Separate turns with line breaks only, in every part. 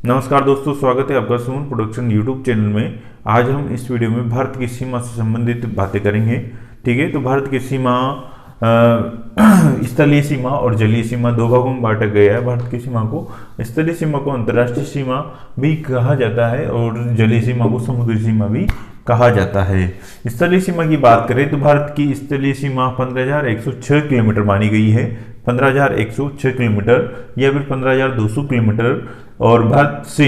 नमस्कार दोस्तों, स्वागत है आपका सुमन प्रोडक्शन यूट्यूब चैनल में। आज हम इस वीडियो में भारत की सीमा से संबंधित बातें करेंगे। ठीक है, तो भारत की सीमा स्थलीय सीमा और जलीय सीमा दो भागों में बांटा गया है। भारत की सीमा को स्थलीय सीमा को अंतर्राष्ट्रीय सीमा भी कहा जाता है और जलीय सीमा को समुद्री सीमा भी कहा जाता है। स्थलीय सीमा की बात करें तो भारत की स्थलीय सीमा 15,106 किलोमीटर मानी गई है। 15,106 किलोमीटर या फिर 15,200 किलोमीटर। और भारत से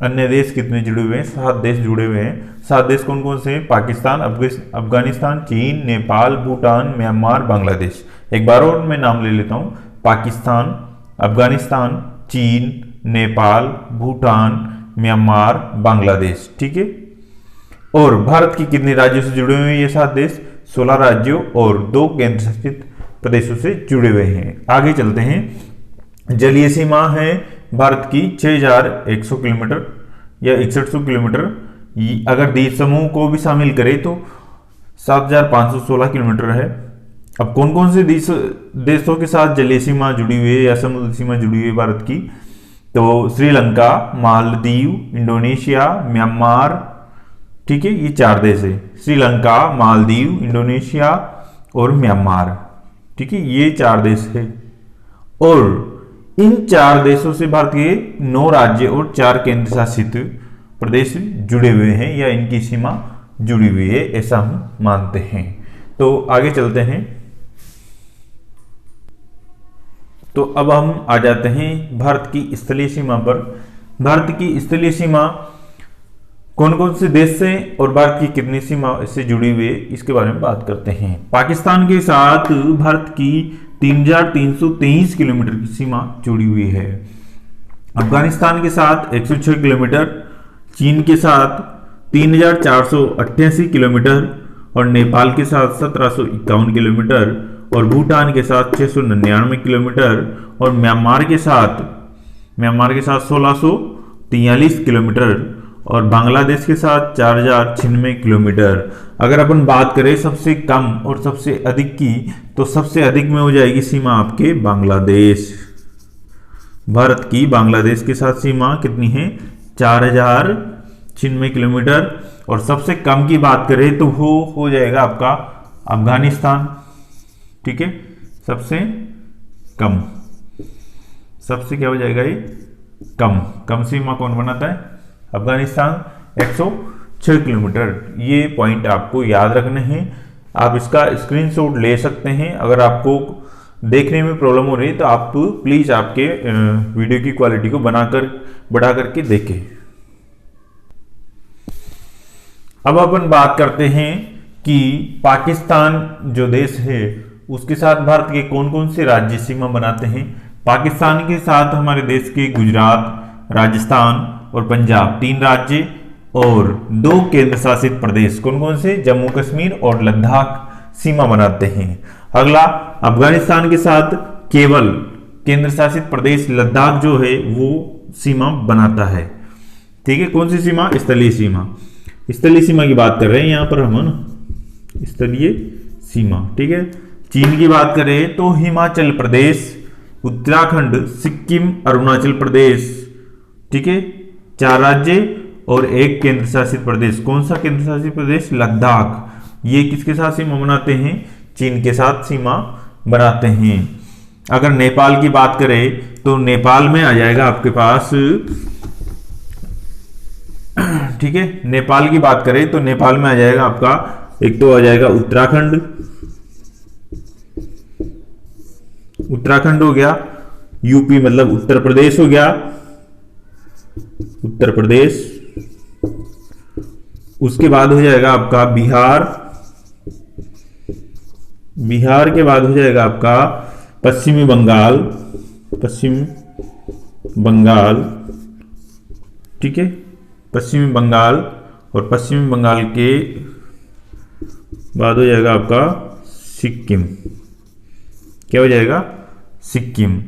अन्य देश कितने जुड़े हुए हैं? 7 देश जुड़े हुए हैं। 7 देश कौन कौन से हैं? पाकिस्तान, अफगानिस्तान, चीन, नेपाल, भूटान, म्यांमार, बांग्लादेश। एक बार और मैं नाम ले लेता हूं। पाकिस्तान, अफगानिस्तान, चीन, नेपाल, भूटान, म्यांमार, बांग्लादेश। ठीक है। और भारत की कितने राज्यों से जुड़े हुए हैं ये 7 देश? 16 राज्यों और 2 केंद्र शासित प्रदेशों से जुड़े हुए हैं। आगे चलते हैं। जलीय सीमा है भारत की 6,100 किलोमीटर या 6100 किलोमीटर। अगर द्वीप समूह को भी शामिल करें तो 7,516 किलोमीटर है। अब कौन कौन से देशों के साथ जलीय सीमा जुड़ी हुई है या समुद्री सीमा जुड़ी हुई है भारत की? तो श्रीलंका, मालदीव, इंडोनेशिया, म्यांमार। ठीक है, ये 4 देश है। श्रीलंका, मालदीव, इंडोनेशिया और म्यांमार। ठीक है, ये 4 देश है। और इन 4 देशों से भारत के 9 राज्य और 4 केंद्र शासित प्रदेश जुड़े हुए हैं या इनकी सीमा जुड़ी हुई है, ऐसा हम मानते हैं। तो आगे चलते हैं। तो अब हम आ जाते हैं भारत की स्थलीय सीमा पर। भारत की स्थलीय सीमा कौन कौन से देश से और भारत की कितनी सीमा इससे जुड़ी हुई है, इसके बारे में बात करते हैं। पाकिस्तान के साथ भारत की 3,323 किलोमीटर की सीमा जुड़ी हुई है। अफगानिस्तान के साथ 106 किलोमीटर, चीन के साथ 3,488 किलोमीटर और नेपाल के साथ 1,751 किलोमीटर और भूटान के साथ 699 किलोमीटर और म्यांमार के साथ 1,643 किलोमीटर और बांग्लादेश के साथ 4,096 किलोमीटर। अगर अपन बात करें सबसे कम और सबसे अधिक की, तो सबसे अधिक में हो जाएगी सीमा आपके बांग्लादेश। भारत की बांग्लादेश के साथ सीमा कितनी है? 4,096 किलोमीटर। और सबसे कम की बात करें तो वो हो जाएगा आपका अफगानिस्तान। ठीक है, सबसे कम, सबसे क्या हो जाएगा ये? कम सीमा कौन बनाता है? अफगानिस्तान 106 किलोमीटर। ये पॉइंट आपको याद रखने हैं। आप इसका स्क्रीनशॉट ले सकते हैं। अगर आपको देखने में प्रॉब्लम हो रही है तो आप प्लीज आपके वीडियो की क्वालिटी को बढ़ा करके देखें। अब अपन बात करते हैं कि पाकिस्तान जो देश है उसके साथ भारत के कौन कौन से राज्य सीमा बनाते हैं। पाकिस्तान के साथ हमारे देश के गुजरात, राजस्थान और पंजाब 3 राज्य और 2 केंद्र शासित प्रदेश कौन कौन से? जम्मू कश्मीर और लद्दाख सीमा बनाते हैं। अगला, अफगानिस्तान के साथ केवल केंद्र शासित प्रदेश लद्दाख जो है वो सीमा बनाता है। ठीक है, कौन सी सीमा? स्थलीय सीमा। स्थलीय सीमा की बात कर रहे हैं यहां पर हम, ना, स्थलीय सीमा। ठीक है। चीन की बात करें तो हिमाचल प्रदेश, उत्तराखंड, सिक्किम, अरुणाचल प्रदेश। ठीक है, 4 राज्य और 1 केंद्र शासित प्रदेश। कौन सा केंद्र शासित प्रदेश? लद्दाख। ये किसके साथ सीमा बनाते हैं? चीन के साथ सीमा बनाते हैं। अगर नेपाल की बात करें तो नेपाल में आ जाएगा आपके पास, ठीक है, नेपाल की बात करें तो नेपाल में आ जाएगा आपका, एक तो आ जाएगा उत्तराखंड, उत्तराखंड हो गया, यूपी मतलब उत्तर प्रदेश हो गया, उत्तर प्रदेश। उसके बाद हो जाएगा आपका बिहार, बिहार के बाद हो जाएगा आपका पश्चिमी बंगाल, पश्चिम बंगाल। ठीक है, पश्चिमी बंगाल और पश्चिमी बंगाल के बाद हो जाएगा आपका सिक्किम। क्या हो जाएगा? सिक्किम।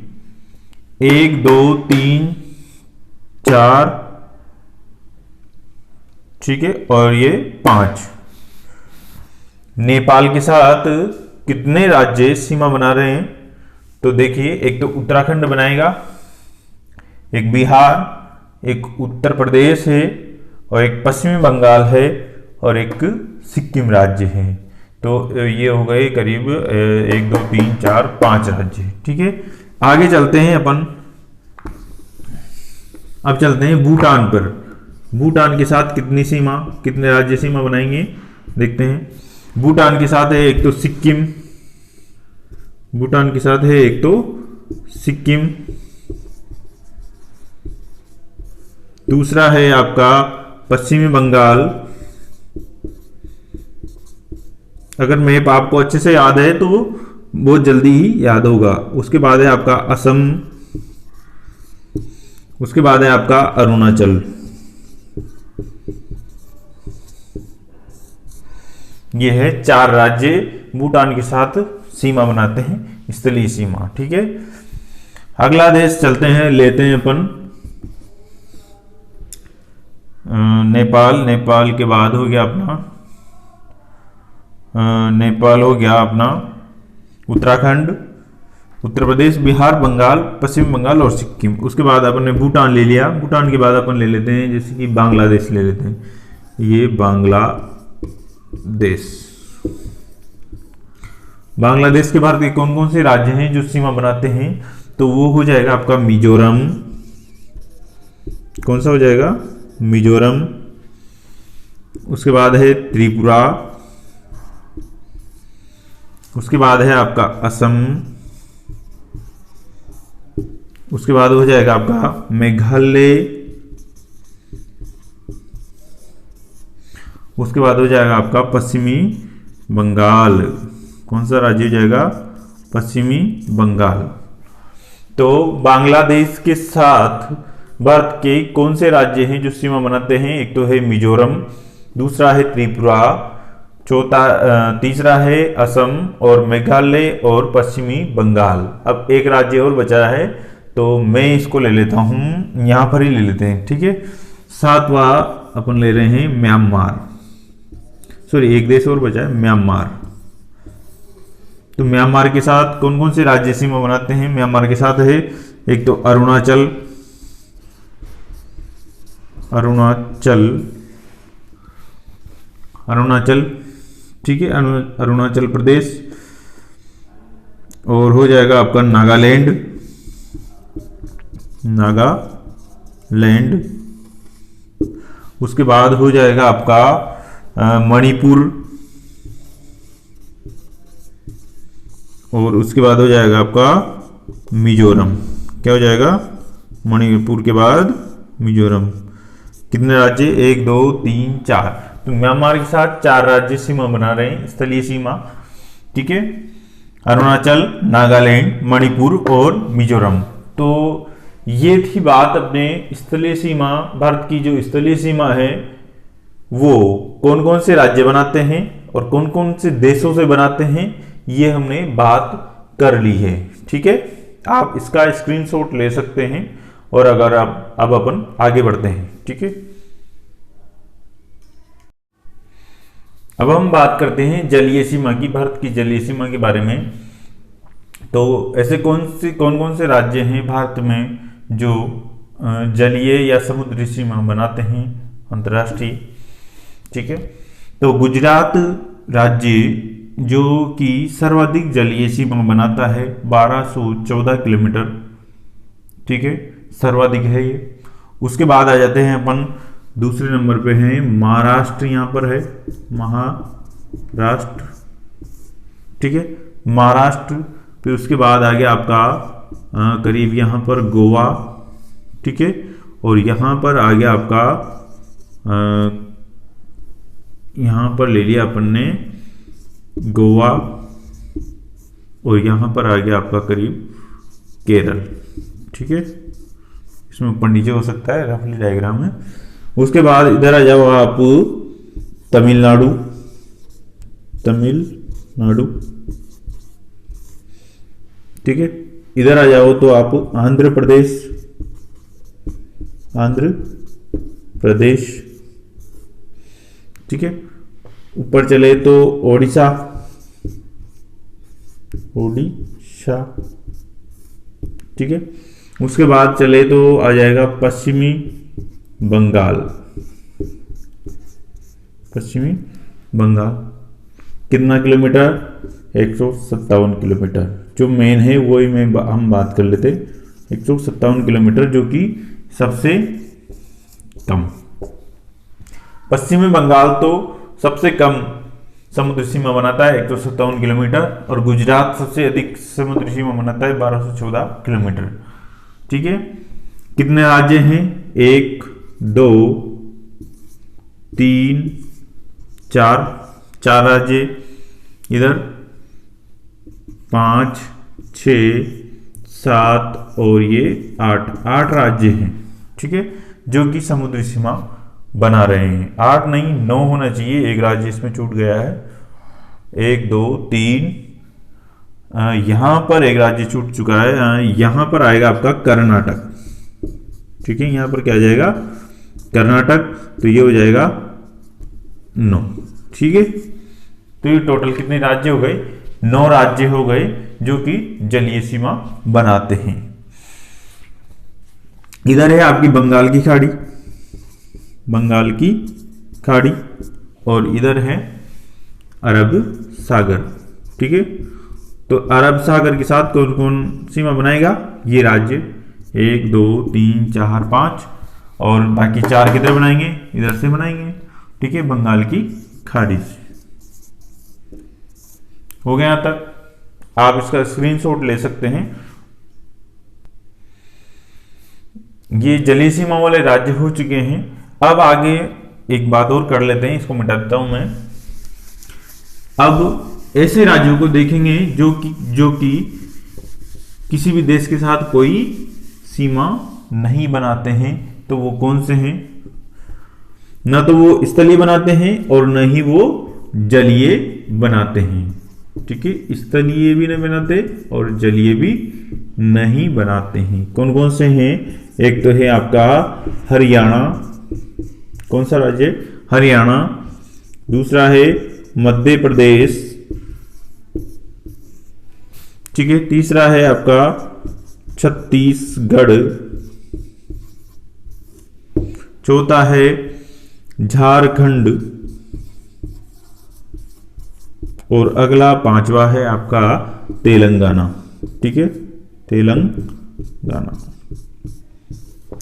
1 2 3 4, ठीक है, और ये 5। नेपाल के साथ कितने राज्य सीमा बना रहे हैं? तो देखिए, एक तो उत्तराखंड बनाएगा, एक बिहार, एक उत्तर प्रदेश है और एक पश्चिमी बंगाल है और एक सिक्किम राज्य है। तो ये हो गए करीब 1 2 3 4 5 राज्य। ठीक है, आगे चलते हैं अपन। अब चलते हैं भूटान पर। भूटान के साथ कितने राज्य सीमा बनाएंगे देखते हैं। भूटान के साथ है एक तो सिक्किम, भूटान के साथ है एक तो सिक्किम, दूसरा है आपका पश्चिमी बंगाल। अगर मैप आपको अच्छे से याद है तो बहुत जल्दी ही याद होगा। उसके बाद है आपका असम, उसके बाद है आपका अरुणाचल। ये है 4 राज्य भूटान के साथ सीमा बनाते हैं, स्थलीय सीमा। ठीक है, अगला देश चलते हैं, लेते हैं अपन नेपाल। नेपाल के बाद हो गया अपना नेपाल हो गया अपना उत्तराखंड, उत्तर प्रदेश, बिहार, बंगाल, पश्चिम बंगाल और सिक्किम। उसके बाद अपन ने भूटान ले लिया। भूटान के बाद अपन ले लेते हैं जैसे कि बांग्लादेश ले लेते हैं। ये बांग्लादेश। बांग्लादेश के भारत के कौन कौन से राज्य हैं जो सीमा बनाते हैं? तो वो हो जाएगा आपका मिजोरम। कौन सा हो जाएगा? मिजोरम। उसके बाद है त्रिपुरा। उसके बाद है आपका असम। उसके बाद हो जाएगा आपका मेघालय। उसके बाद हो जाएगा आपका पश्चिमी बंगाल। कौन सा राज्य हो जाएगा? पश्चिमी बंगाल। तो बांग्लादेश के साथ भारत के कौन से राज्य हैं जो सीमा बनाते हैं? एक तो है मिजोरम, दूसरा है त्रिपुरा, तीसरा है असम और मेघालय और पश्चिमी बंगाल। अब एक राज्य और बचा है तो मैं इसको ले लेता हूं, यहां पर ही ले लेते हैं। ठीक है, 7वां अपन ले रहे हैं म्यांमार। सॉरी, एक देश और बचा है म्यांमार। तो म्यांमार के साथ कौन कौन से राज्य सीमा बनाते हैं? म्यांमार के साथ है एक तो अरुणाचल, ठीक है, अरुणाचल प्रदेश, और हो जाएगा आपका नागालैंड। उसके बाद हो जाएगा आपका मणिपुर, और उसके बाद हो जाएगा आपका मिजोरम। क्या हो जाएगा? मणिपुर के बाद मिजोरम। कितने राज्य? 1 2 3 4। तो म्यांमार के साथ 4 राज्य सीमा बना रहे हैं, स्थलीय सीमा। ठीक है, अरुणाचल, नागालैंड, मणिपुर और मिजोरम। तो ये थी बात अपने स्थलीय सीमा। भारत की जो स्थलीय सीमा है वो कौन कौन से राज्य बनाते हैं और कौन कौन से देशों से बनाते हैं, ये हमने बात कर ली है। ठीक है, आप इसका स्क्रीनशॉट ले सकते हैं। और अगर आप अब अपन आगे बढ़ते हैं। ठीक है, अब हम बात करते हैं जलीय सीमा की, भारत की जलीय सीमा के बारे में। तो ऐसे कौन कौन से राज्य हैं भारत में जो जलीय या समुद्री सीमा बनाते हैं अंतर्राष्ट्रीय? ठीक है, तो गुजरात राज्य जो कि सर्वाधिक जलीय सीमा बनाता है, 1214 किलोमीटर। ठीक है, सर्वाधिक है ये। उसके बाद आ जाते हैं अपन दूसरे नंबर पे हैं महाराष्ट्र। यहाँ पर है महाराष्ट्र। ठीक है, महाराष्ट्र। फिर उसके बाद आ गया आपका करीब यहाँ पर गोवा। ठीक है, और यहाँ पर आ गया आपका यहाँ पर ले लिया अपन ने गोवा, और यहाँ पर आ गया आपका करीब केरल। ठीक है, इसमें ऊपर नीचे हो सकता है, रफली डायग्राम है। उसके बाद इधर आ जाओ आप तमिलनाडु। ठीक है, इधर आ जाओ तो आप आंध्र प्रदेश। ठीक है, ऊपर चले तो ओडिशा। ठीक है, उसके बाद चले तो आ जाएगा पश्चिमी बंगाल। पश्चिमी बंगाल कितना किलोमीटर? 157 किलोमीटर। जो मेन है वही हम बात कर लेते। 157 किलोमीटर जो कि सबसे कम। पश्चिमी बंगाल तो सबसे कम समुद्री सीमा बनाता है 157 किलोमीटर, और गुजरात सबसे अधिक समुद्री सीमा बनाता है 1214 किलोमीटर। ठीक है, कितने राज्य हैं? 1 2 3 4 राज्य, इधर 5 6 7 और ये 8 राज्य हैं। ठीक है, जो कि समुद्री सीमा बना रहे हैं। 8 नहीं 9 होना चाहिए, एक राज्य इसमें छूट गया है। 1 2 3, यहां पर एक राज्य छूट चुका है, यहां पर आएगा आपका कर्नाटक। ठीक है, यहां पर क्या आ जाएगा? कर्नाटक। तो ये हो जाएगा 9। ठीक है, तो ये टोटल कितने राज्य हो गए? 9 राज्य हो गए जो कि जलीय सीमा बनाते हैं। इधर है आपकी बंगाल की खाड़ी, बंगाल की खाड़ी, और इधर है अरब सागर। ठीक है, तो अरब सागर के साथ कौन कौन सीमा बनाएगा? ये राज्य 1 2 3 4 5, और बाकी 4 किधर बनाएंगे? इधर से बनाएंगे। ठीक है, बंगाल की खाड़ी से। हो गया यहां तक? आप इसका स्क्रीनशॉट ले सकते हैं। ये जलीय सीमा वाले राज्य हो चुके हैं। अब आगे एक बात और कर लेते हैं, इसको मिटा देता हूं मैं। अब ऐसे राज्यों को देखेंगे जो कि किसी भी देश के साथ कोई सीमा नहीं बनाते हैं। तो वो कौन से हैं? ना तो वो स्थलीय बनाते हैं और न ही वो जलीय बनाते हैं। ठीक है, स्थलीय भी नहीं बनाते और जलीय भी नहीं बनाते हैं। कौन कौन से हैं? एक तो है आपका हरियाणा। कौन सा राज्य? हरियाणा। दूसरा है मध्य प्रदेश। ठीक है, तीसरा है आपका छत्तीसगढ़। चौथा है झारखंड, और अगला 5वां है आपका तेलंगाना। ठीक है, तेलंगाना।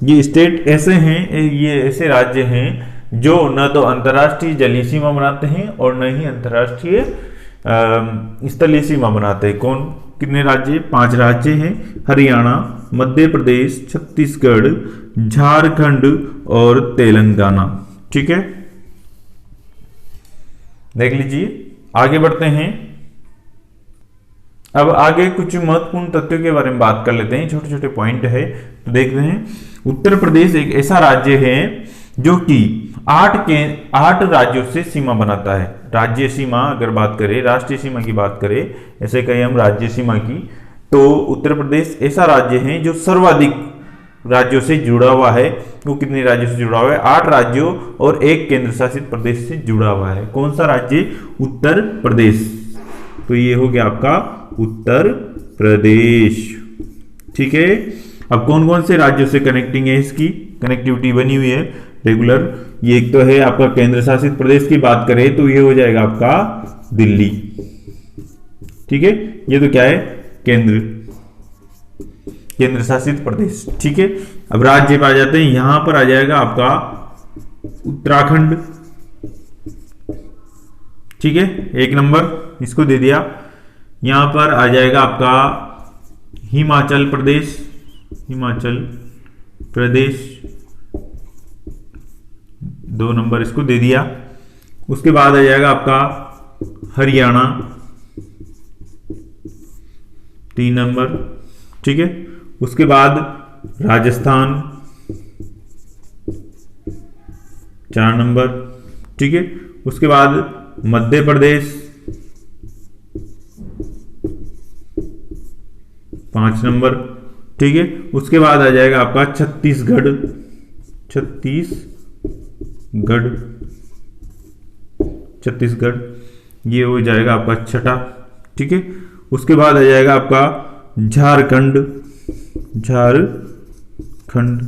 ये स्टेट ऐसे हैं, ये ऐसे राज्य हैं जो न तो अंतर्राष्ट्रीय जलीय सीमा बनाते हैं और न ही अंतर्राष्ट्रीय स्थलीय सीमा बनाते हैं। कौन कितने राज्य? 5 राज्य हैं, हरियाणा, मध्य प्रदेश, छत्तीसगढ़, झारखंड और तेलंगाना। ठीक है, देख लीजिए। आगे बढ़ते हैं। अब आगे कुछ महत्वपूर्ण तथ्यों के बारे में बात कर लेते हैं, छोटे छोटे पॉइंट है तो देखते हैं। उत्तर प्रदेश एक ऐसा राज्य है जो कि 8 राज्यों से सीमा बनाता है। राज्य सीमा अगर बात करें, राष्ट्रीय सीमा की बात करें, ऐसे कहें हम राज्य सीमा की, तो उत्तर प्रदेश ऐसा राज्य है जो सर्वाधिक राज्यों से जुड़ा हुआ है। वो कितने राज्यों से जुड़ा हुआ है? 8 राज्यों और 1 केंद्र शासित प्रदेश से जुड़ा हुआ है। कौन सा राज्य? उत्तर प्रदेश। तो ये हो गया आपका उत्तर प्रदेश। ठीक है, अब कौन कौन से राज्यों से कनेक्टिंग है? इसकी कनेक्टिविटी बनी हुई है रेगुलर। ये एक तो है आपका केंद्र शासित प्रदेश की बात करें तो ये हो जाएगा आपका दिल्ली। ठीक है, ये तो क्या है? केंद्र शासित प्रदेश। ठीक है, अब राज्य पे आ जाते हैं। यहां पर आ जाएगा आपका उत्तराखंड। ठीक है, 1 नंबर इसको दे दिया। यहां पर आ जाएगा आपका हिमाचल प्रदेश। हिमाचल प्रदेश 2 नंबर इसको दे दिया। उसके बाद आ जाएगा आपका हरियाणा 3 नंबर। ठीक है, उसके बाद राजस्थान 4 नंबर। ठीक है, उसके बाद मध्य प्रदेश 5 नंबर। ठीक है, उसके बाद आ जाएगा आपका छत्तीसगढ़। छत्तीसगढ़ ये हो जाएगा आपका 6ठा। ठीक है, उसके बाद आ जाएगा आपका झारखंड। खंड,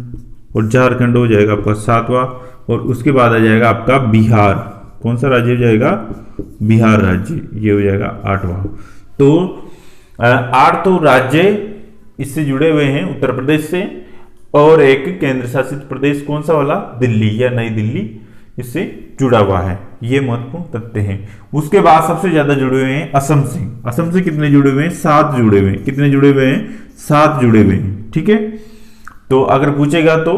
और झारखंड हो जाएगा आपका 7वां, और उसके बाद आ जाएगा आपका बिहार। कौन सा राज्य हो जाएगा? बिहार राज्य, ये हो जाएगा 8वां। तो 8 तो राज्य इससे जुड़े हुए हैं उत्तर प्रदेश से, और एक केंद्र शासित प्रदेश कौन सा वाला? दिल्ली या नई दिल्ली इससे जुड़ा हुआ है। ये महत्वपूर्ण तथ्य हैं। उसके बाद सबसे ज्यादा जुड़े हुए हैं असम से। असम से कितने जुड़े हुए हैं? 7 जुड़े हुए हैं। कितने जुड़े हुए हैं? 7 जुड़े हुए हैं। ठीक है, तो अगर पूछेगा तो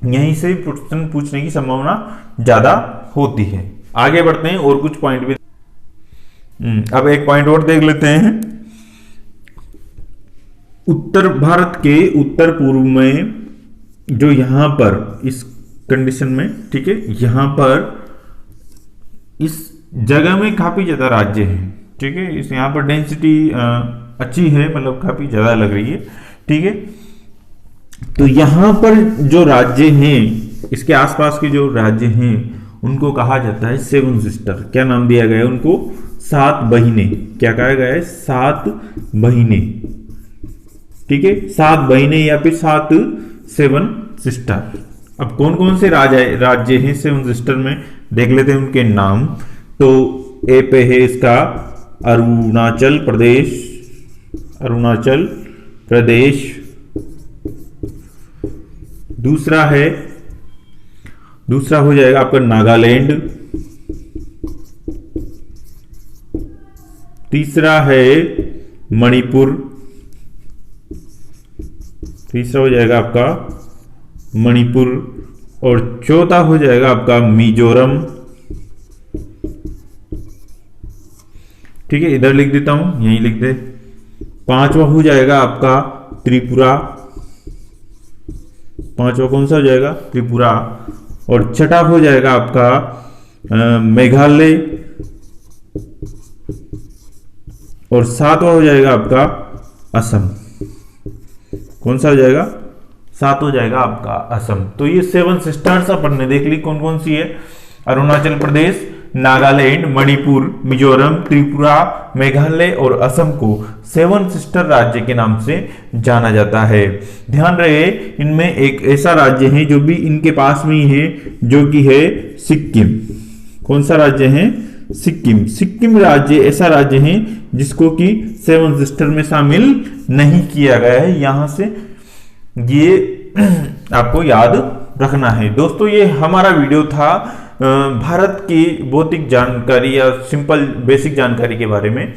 यहीं से प्रश्न पूछने की संभावना ज्यादा होती है। आगे बढ़ते हैं और कुछ पॉइंट भी। अब एक पॉइंट और देख लेते हैं। उत्तर भारत के उत्तर पूर्व में जो यहां पर इस कंडीशन में, ठीक है, यहां पर इस जगह में काफी ज्यादा राज्य हैं। ठीक है, इस यहां पर डेंसिटी अच्छी है, मतलब काफी ज्यादा लग रही है। ठीक है, तो यहां पर जो राज्य हैं, इसके आसपास के जो राज्य हैं, उनको कहा जाता है 7 सिस्टर। क्या नाम दिया गया है उनको? 7 बहिने। क्या कहा गया है? 7 बहिने। ठीक है, 7 बहिने या फिर 7 सिस्टर। अब कौन कौन से राज्य हैं 7 सिस्टर में, देख लेते हैं उनके नाम। तो ए पे है इसका अरुणाचल प्रदेश, अरुणाचल प्रदेश। दूसरा हो जाएगा आपका नागालैंड। तीसरा है मणिपुर, तीसरा हो जाएगा आपका मणिपुर। और चौथा हो जाएगा आपका मिजोरम। ठीक है, इधर लिख देता हूं, यहीं लिख दे। 5वां हो जाएगा आपका त्रिपुरा। 5वां कौन सा हो जाएगा? त्रिपुरा। और छठा हो जाएगा आपका मेघालय। और 7वां हो जाएगा आपका असम। कौन सा हो जाएगा? 7 हो जाएगा आपका असम। तो ये 7 सिस्टर्स अपन ने देख ली कौन कौन सी है। अरुणाचल प्रदेश, नागालैंड, मणिपुर, मिजोरम, त्रिपुरा, मेघालय और असम को 7 सिस्टर राज्य के नाम से जाना जाता है। ध्यान रहे, इनमें एक ऐसा राज्य है जो भी इनके पास में ही है, जो कि है सिक्किम। कौन सा राज्य है? सिक्किम। सिक्किम राज्य ऐसा राज्य है जिसको कि 7 सिस्टर में शामिल नहीं किया गया है। यहां से ये आपको याद रखना है। दोस्तों, ये हमारा वीडियो था भारत की भौतिक जानकारी या सिंपल बेसिक जानकारी के बारे में।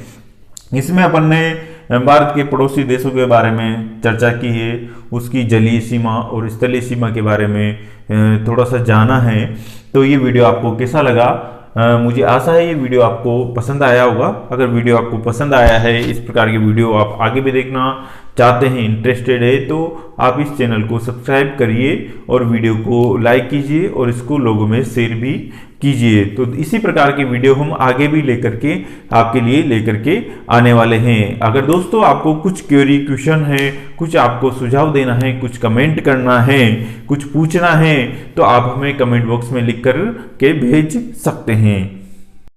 इसमें अपन ने भारत के पड़ोसी देशों के बारे में चर्चा की है, उसकी जलीय सीमा और स्थलीय सीमा के बारे में थोड़ा सा जाना है। तो ये वीडियो आपको कैसा लगा? मुझे आशा है ये वीडियो आपको पसंद आया होगा। अगर वीडियो आपको पसंद आया है, इस प्रकार की वीडियो आप आगे भी देखना चाहते हैं, इंटरेस्टेड है, तो आप इस चैनल को सब्सक्राइब करिए और वीडियो को लाइक कीजिए और इसको लोगों में शेयर भी कीजिए। तो इसी प्रकार की वीडियो हम आगे भी लेकर के आपके लिए लेकर के आने वाले हैं। अगर दोस्तों आपको कुछ क्वेरी, क्वेश्चन है, कुछ आपको सुझाव देना है, कुछ कमेंट करना है, कुछ पूछना है, तो आप हमें कमेंट बॉक्स में लिख कर के भेज सकते हैं।